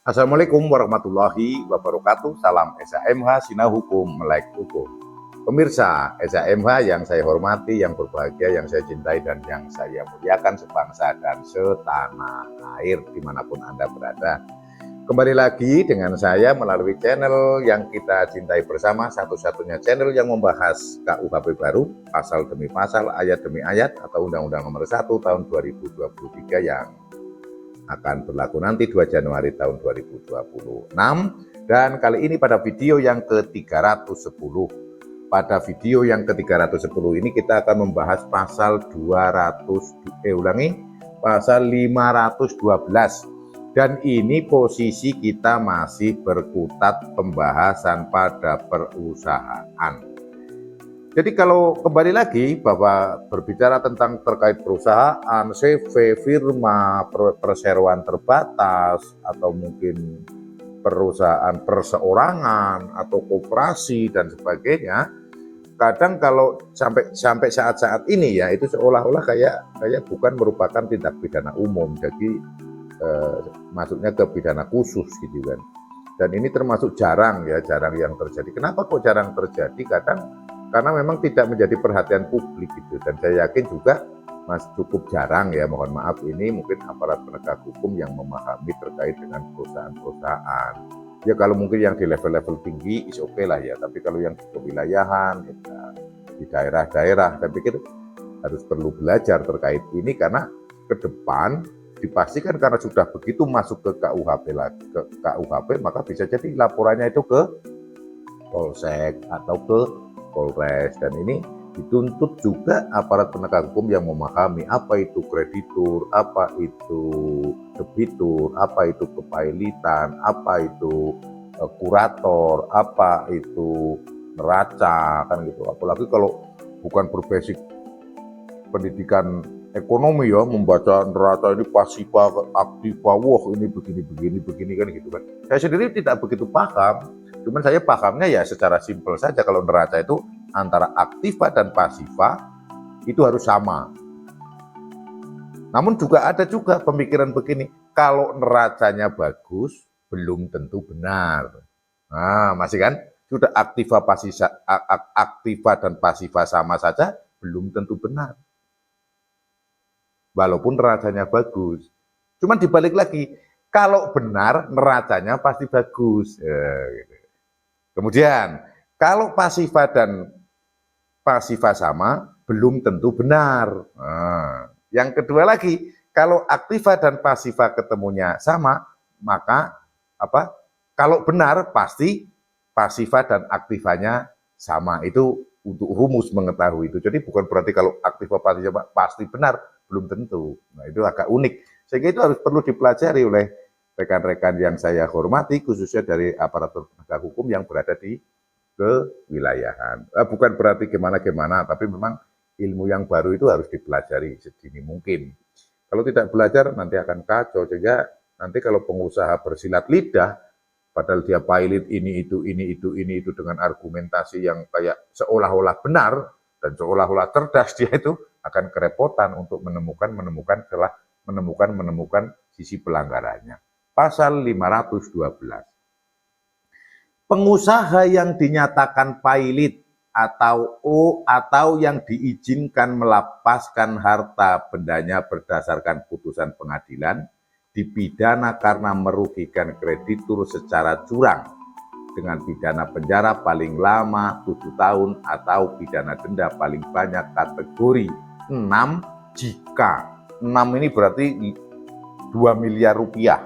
Assalamualaikum warahmatullahi wabarakatuh. Salam SHMH Sinau Hukum Melek Hukum. Pemirsa SHMH yang saya hormati, yang berbahagia, yang saya cintai, dan yang saya muliakan sebangsa dan setanah air dimanapun Anda berada. Kembali lagi dengan saya melalui channel yang kita cintai bersama, satu-satunya channel yang membahas KUHP baru, pasal demi pasal, ayat demi ayat, atau Undang-Undang Nomor 1 Tahun 2023 yang akan berlaku nanti 2 Januari tahun 2026. Dan kali ini pada video yang ke-310. Pada video yang ke-310 ini kita akan membahas pasal pasal 512. Dan ini posisi kita masih berkutat pembahasan pada perusahaan. Jadi kalau kembali lagi bahwa berbicara tentang terkait perusahaan, CV, firma, perseroan terbatas, atau mungkin perusahaan perseorangan, atau koperasi, dan sebagainya, kadang kalau sampai saat-saat ini ya, itu seolah-olah kayak bukan merupakan tindak pidana umum. Jadi masuknya ke pidana khusus gitu kan. Dan ini termasuk jarang yang terjadi. Kenapa kok jarang terjadi? Karena memang tidak menjadi perhatian publik gitu. Dan saya yakin juga cukup jarang ya, mohon maaf, ini mungkin aparat penegak hukum yang memahami terkait dengan perusahaan-perusahaan. Ya kalau mungkin yang di level-level tinggi is oke lah ya, tapi kalau yang di kewilayahan, di daerah-daerah, saya pikir harus perlu belajar terkait ini, karena ke depan dipastikan karena sudah begitu masuk ke KUHP, maka bisa jadi laporannya itu ke Polsek atau ke Polres. Dan ini dituntut juga aparat penegak hukum yang memahami apa itu kreditur, apa itu debitur, apa itu kepailitan, apa itu kurator, apa itu neraca, kan gitu. Apalagi kalau bukan berbasis pendidikan ekonomi ya, membaca neraca ini pasifa, aktiva, wah ini begini kan gitu kan. Saya sendiri tidak begitu paham, cuman saya pahamnya ya secara simpel saja, kalau neraca itu antara aktiva dan pasifa itu harus sama. Namun juga ada juga pemikiran begini, kalau neracanya bagus belum tentu benar. Nah, masih kan? Sudah aktiva dan pasifa sama saja belum tentu benar. Walaupun neracanya bagus. Cuman dibalik lagi, kalau benar neracanya pasti bagus. Gitu. Kemudian, kalau pasifa dan pasifa sama, belum tentu benar. Nah, yang kedua lagi, kalau aktiva dan pasifa ketemunya sama, maka kalau benar pasti pasifa dan aktivanya sama. Itu untuk rumus mengetahui itu. Jadi bukan berarti kalau aktiva pasifa pasti benar, belum tentu. Nah, itu agak unik. Sehingga itu harus perlu dipelajari oleh rekan-rekan yang saya hormati, khususnya dari aparatur penegak hukum yang berada di kewilayahan. Bukan berarti gimana-gimana, tapi memang ilmu yang baru itu harus dipelajari sedini mungkin. Kalau tidak belajar nanti akan kacau. Sehingga nanti kalau pengusaha bersilat lidah, padahal dia pilot ini itu dengan argumentasi yang kayak seolah-olah benar dan seolah-olah cerdas, dia itu akan kerepotan untuk menemukan sisi pelanggarannya. Pasal 512. Pengusaha yang dinyatakan pilot atau yang diizinkan melepaskan harta bendanya berdasarkan putusan pengadilan dipidana karena merugikan kreditur secara curang dengan pidana penjara paling lama 7 tahun atau pidana denda paling banyak kategori 6 jika 6 ini berarti 2 miliar rupiah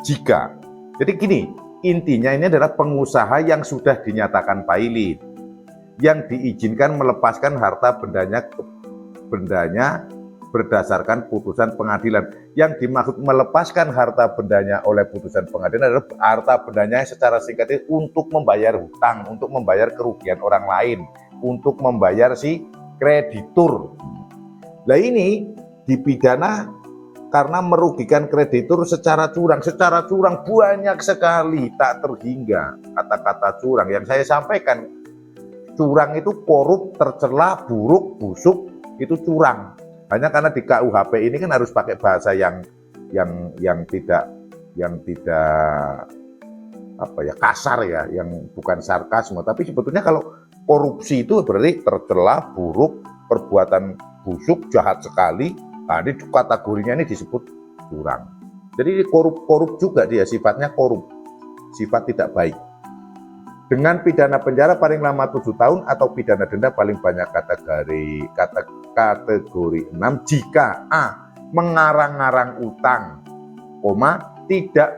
jika. Jadi gini, intinya ini adalah pengusaha yang sudah dinyatakan pilot, yang diizinkan melepaskan harta bendanya berdasarkan putusan pengadilan. Yang dimaksud melepaskan harta bendanya oleh putusan pengadilan adalah harta bendanya secara singkatnya untuk membayar hutang, untuk membayar kerugian orang lain, untuk membayar si kreditur. Nah ini dipidana karena merugikan kreditur secara curang. Secara curang banyak sekali, tak terhingga kata-kata curang. Yang saya sampaikan, curang itu korup, tercela, buruk, busuk, itu curang. Hanya karena di KUHP ini kan harus pakai bahasa yang tidak kasar ya, yang bukan sarkasme, tapi sebetulnya kalau korupsi itu berarti tercela, buruk, perbuatan busuk, jahat sekali. Nah, ini kategorinya ini disebut curang. Jadi korup juga dia, sifatnya korup, sifat tidak baik. Dengan pidana penjara paling lama 7 tahun atau pidana denda paling banyak kategori 6 jika A. Mengarang-arang utang, tidak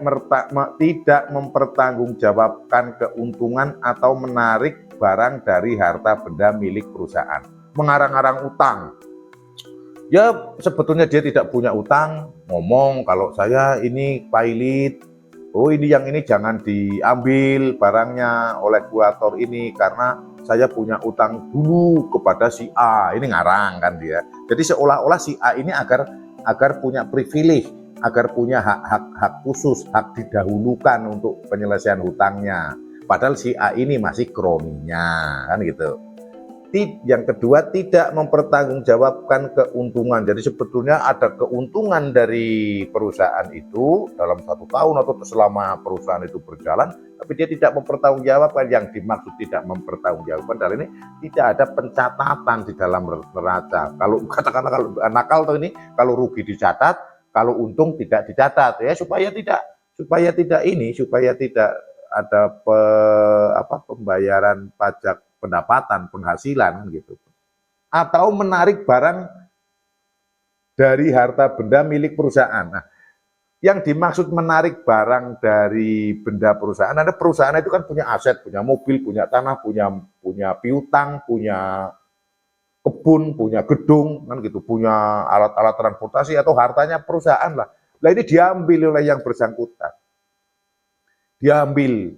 mempertanggungjawabkan keuntungan atau menarik barang dari harta benda milik perusahaan. Mengarang-arang utang, ya sebetulnya dia tidak punya utang, ngomong kalau saya ini pilot, oh ini yang ini jangan diambil barangnya oleh kurator ini karena saya punya utang dulu kepada si A. Ini ngarang kan dia. Jadi seolah-olah si A ini agar punya privilege, agar punya hak khusus, hak didahulukan untuk penyelesaian hutangnya. Padahal si A ini masih kroninya, kan gitu. Yang kedua, tidak mempertanggungjawabkan keuntungan. Jadi sebetulnya ada keuntungan dari perusahaan itu dalam 1 tahun atau selama perusahaan itu berjalan, tapi dia tidak mempertanggungjawabkan. Yang dimaksud tidak mempertanggungjawabkan dalam ini tidak ada pencatatan di dalam neraca. Kalau katakanlah kalau nakal tuh ini, kalau rugi dicatat, kalau untung tidak dicatat ya supaya tidak ada pembayaran pajak pendapatan, penghasilan gitu. Atau menarik barang dari harta benda milik perusahaan. Nah, yang dimaksud menarik barang dari benda perusahaan, ada perusahaan itu kan punya aset, punya mobil, punya tanah, punya piutang, punya kebun, punya gedung, kan gitu, punya alat-alat transportasi atau hartanya perusahaan lah. Nah ini diambil oleh yang bersangkutan. Diambil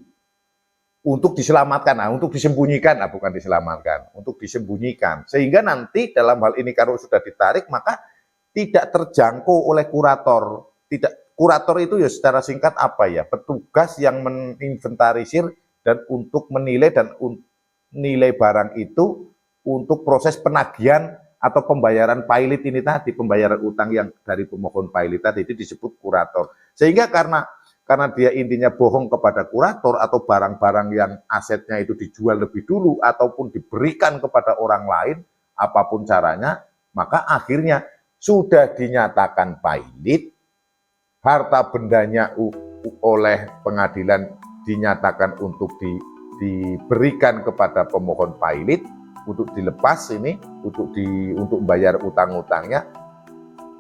untuk diselamatkan, untuk disembunyikan, bukan diselamatkan, untuk disembunyikan. Sehingga nanti dalam hal ini kalau sudah ditarik, maka tidak terjangkau oleh kurator. Kurator itu ya secara singkat apa ya? Petugas yang meninventarisir dan untuk menilai dan nilai barang itu untuk proses penagihan atau pembayaran pilot ini tadi, pembayaran utang yang dari pemohon pilot tadi itu disebut kurator. Sehingga karena dia intinya bohong kepada kurator atau barang-barang yang asetnya itu dijual lebih dulu ataupun diberikan kepada orang lain, apapun caranya, maka akhirnya sudah dinyatakan pilot, harta bendanya oleh pengadilan dinyatakan untuk diberikan kepada pemohon pilot untuk dilepas ini, untuk membayar utang-utangnya,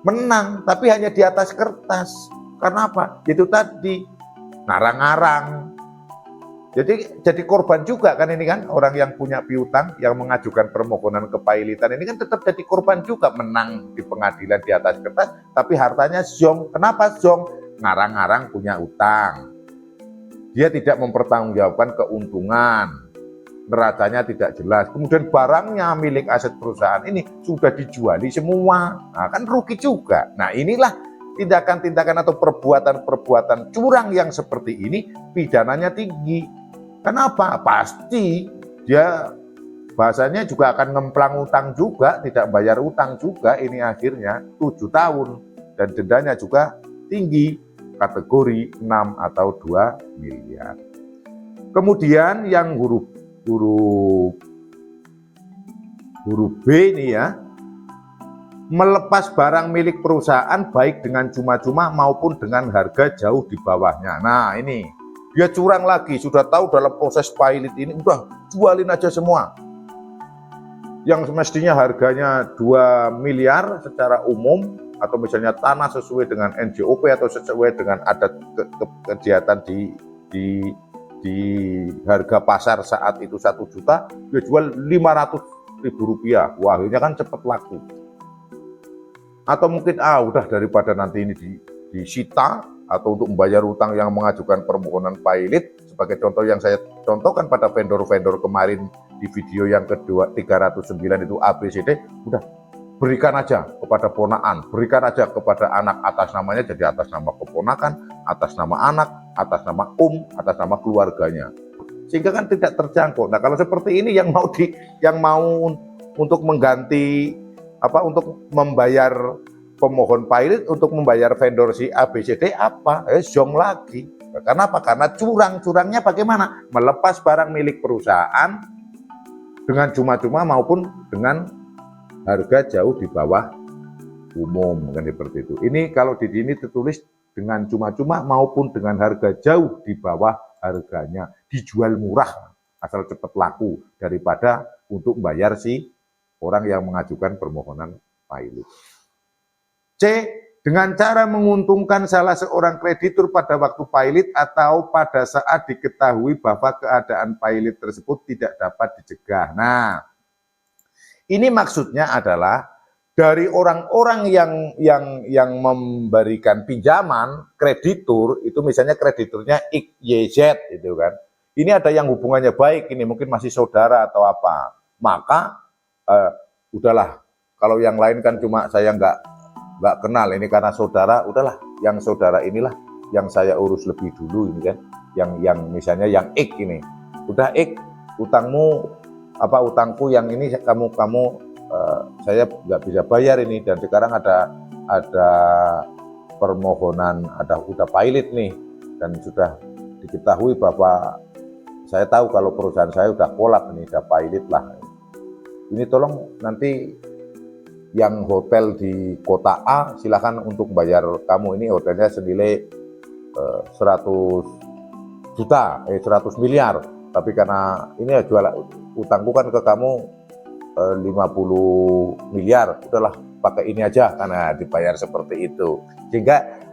menang, tapi hanya di atas kertas. Karena apa? Itu tadi ngarang-ngarang. Jadi korban juga kan ini kan, orang yang punya piutang yang mengajukan permohonan kepailitan ini kan tetap jadi korban juga, menang di pengadilan di atas kertas, tapi hartanya zong. Kenapa zong? Ngarang-ngarang punya utang. Dia tidak mempertanggungjawabkan keuntungan. Neracanya tidak jelas. Kemudian barangnya milik aset perusahaan ini sudah dijuali semua. Nah, kan rugi juga. Nah, inilah tindakan-tindakan atau perbuatan-perbuatan curang yang seperti ini pidananya tinggi. Kenapa? Pasti dia bahasanya juga akan ngemplang utang juga, tidak bayar utang juga, ini akhirnya 7 tahun dan dendanya juga tinggi, kategori 6 atau 2 miliar. Kemudian yang huruf B ini ya, melepas barang milik perusahaan baik dengan cuma-cuma maupun dengan harga jauh di bawahnya. Nah ini, dia curang lagi, sudah tahu dalam proses pilot ini, udah jualin aja semua. Yang semestinya harganya 2 miliar secara umum, atau misalnya tanah sesuai dengan NJOP atau sesuai dengan adat kegiatan di harga pasar saat itu 1 juta, dia jual 500.000 rupiah. Wah, akhirnya kan cepat laku. Atau mungkin udah daripada nanti ini disita atau untuk membayar utang yang mengajukan permohonan pilot, sebagai contoh yang saya contohkan pada vendor-vendor kemarin di video yang kedua 309 itu ABCD, udah berikan aja kepada ponaan, berikan aja kepada anak, atas namanya jadi atas nama keponakan, atas nama anak, atas nama atas nama keluarganya, sehingga kan tidak terjangkau. Nah kalau seperti ini yang mau untuk mengganti untuk membayar pemohon pilot untuk membayar vendor si ABCD apa? Zong lagi. Karena apa? Karena curang-curangnya bagaimana? Melepas barang milik perusahaan dengan cuma-cuma maupun dengan harga jauh di bawah umum, kan seperti itu. Ini kalau di sini tertulis dengan cuma-cuma maupun dengan harga jauh di bawah harganya, dijual murah asal cepat laku daripada untuk membayar si orang yang mengajukan permohonan pilot. C. Dengan cara menguntungkan salah seorang kreditur pada waktu pilot atau pada saat diketahui bahwa keadaan pilot tersebut tidak dapat dicegah. Nah, ini maksudnya adalah dari orang-orang yang memberikan pinjaman, kreditur, itu misalnya krediturnya X, Y, Z, itu kan. Ini ada yang hubungannya baik, ini mungkin masih saudara atau apa. Maka, udahlah, kalau yang lain kan cuma saya nggak kenal, ini karena saudara, udahlah, yang saudara inilah yang saya urus lebih dulu ini kan, yang misalnya yang X ini, udah X, utangku yang ini kamu saya nggak bisa bayar ini, dan sekarang ada permohonan, udah pilot nih, dan sudah diketahui bahwa saya tahu kalau perusahaan saya udah kolap nih, udah pilot lah, ini tolong nanti yang hotel di kota A silakan untuk bayar kamu, ini hotelnya senilai 100 miliar, tapi karena ini ya jual utangku kan ke kamu 50 miliar, udahlah pakai ini aja, karena dibayar seperti itu. Sehingga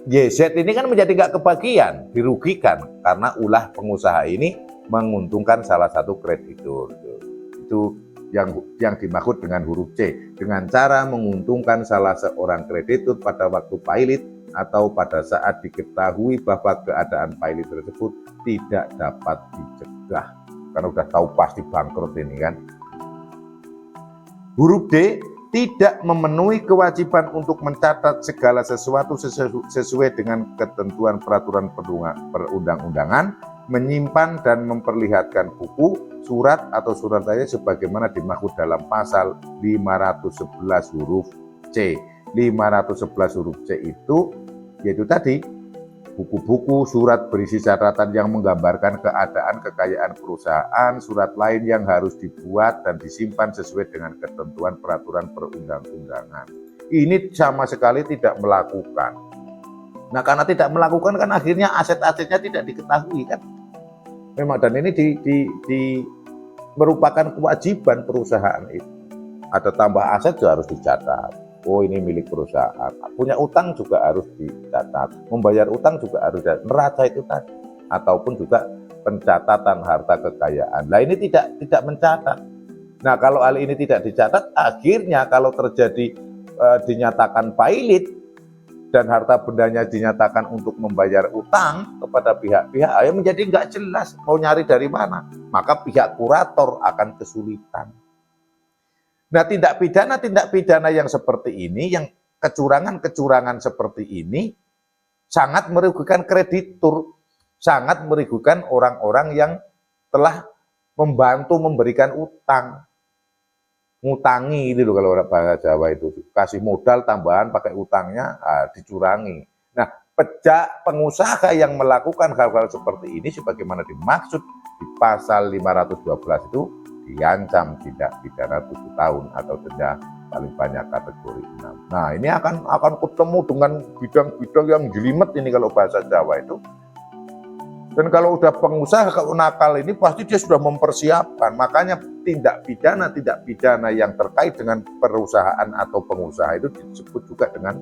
YZ ini kan menjadi nggak kebagian, dirugikan karena ulah pengusaha ini menguntungkan salah satu kreditur. Itu yang dimaksud dengan huruf C, dengan cara menguntungkan salah seorang kreditur pada waktu pilot atau pada saat diketahui bahwa keadaan pilot tersebut tidak dapat dicegah, karena udah tahu pasti bangkrut ini kan. Huruf D, tidak memenuhi kewajiban untuk mencatat segala sesuatu sesuai dengan ketentuan peraturan perundang-undangan, menyimpan dan memperlihatkan buku, surat atau surat daya sebagaimana dimaksud dalam pasal 511 huruf C. 511 huruf C itu yaitu tadi buku-buku, surat berisi catatan yang menggambarkan keadaan kekayaan perusahaan, surat lain yang harus dibuat dan disimpan sesuai dengan ketentuan peraturan perundang-undangan. Ini sama sekali tidak melakukan. Nah, karena tidak melakukan kan akhirnya aset-asetnya tidak diketahui kan. Memang, dan ini merupakan kewajiban perusahaan itu. Ada tambah aset juga harus dicatat. Oh, ini milik perusahaan. Punya utang juga harus dicatat. Membayar utang juga harus dicatat. Neraca itu tadi. Ataupun juga pencatatan harta kekayaan. Nah, ini tidak mencatat. Nah, kalau hal ini tidak dicatat, akhirnya kalau terjadi dinyatakan pilot dan harta bendanya dinyatakan untuk membayar utang kepada pihak-pihak, ya menjadi nggak jelas mau nyari dari mana. Maka pihak kurator akan kesulitan. Nah, tindak pidana yang seperti ini, yang kecurangan seperti ini sangat merugikan kreditur, sangat merugikan orang-orang yang telah membantu memberikan utang. Ngutangi ini loh kalau orang bahasa Jawa itu, kasih modal tambahan pakai utangnya, dicurangi. Nah, pengusaha yang melakukan hal-hal seperti ini sebagaimana dimaksud di pasal 512 itu diancam tindak pidana 7 tahun atau denda paling banyak kategori 6. Nah, ini akan ketemu dengan bidang-bidang yang jelimet ini kalau bahasa Jawa itu. Dan kalau udah pengusaha, kalau nakal ini pasti dia sudah mempersiapkan. Makanya tindak pidana yang terkait dengan perusahaan atau pengusaha itu disebut juga dengan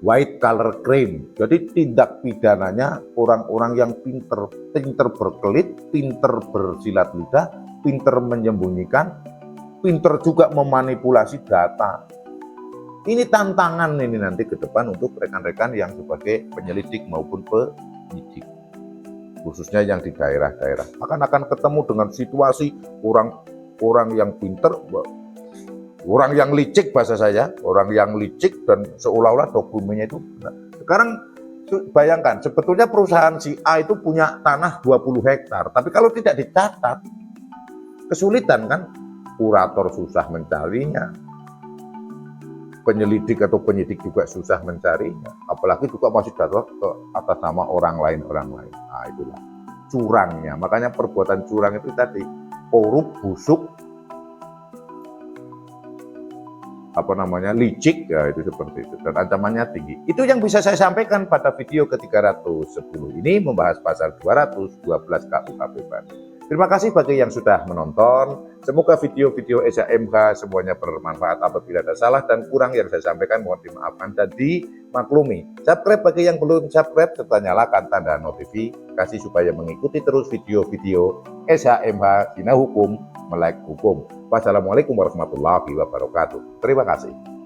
white collar crime. Jadi tindak pidananya orang-orang yang pinter berkelit, pinter bersilat lidah, pinter menyembunyikan, pinter juga memanipulasi data. Ini tantangan ini nanti ke depan untuk rekan-rekan yang sebagai penyelidik maupun penyidik, khususnya yang di daerah-daerah. Akan ketemu dengan situasi orang yang pinter, orang yang licik bahasa saya, orang yang licik dan seolah-olah dokumennya itu benar. Sekarang bayangkan, sebetulnya perusahaan si A itu punya tanah 20 hektar, tapi kalau tidak dicatat, kesulitan kan? kurator susah mencarinya, penyelidik atau penyidik juga susah mencarinya, apalagi juga masih jatuh ke atas nama orang lain. Nah, itulah curangnya. Makanya perbuatan curang itu tadi korup, busuk, licik, ya itu seperti itu, dan ancamannya tinggi. Itu yang bisa saya sampaikan pada video ke-310 ini, membahas pasal 212 KUHP Bandung. Terima kasih bagi yang sudah menonton. Semoga video-video SHMH semuanya bermanfaat. Apabila ada salah dan kurang yang saya sampaikan, mohon dimaafkan dan dimaklumi. Subscribe bagi yang belum subscribe, serta nyalakan tanda notifikasi supaya mengikuti terus video-video SHMH Zina Hukum, Melek Hukum. Wassalamualaikum warahmatullahi wabarakatuh. Terima kasih.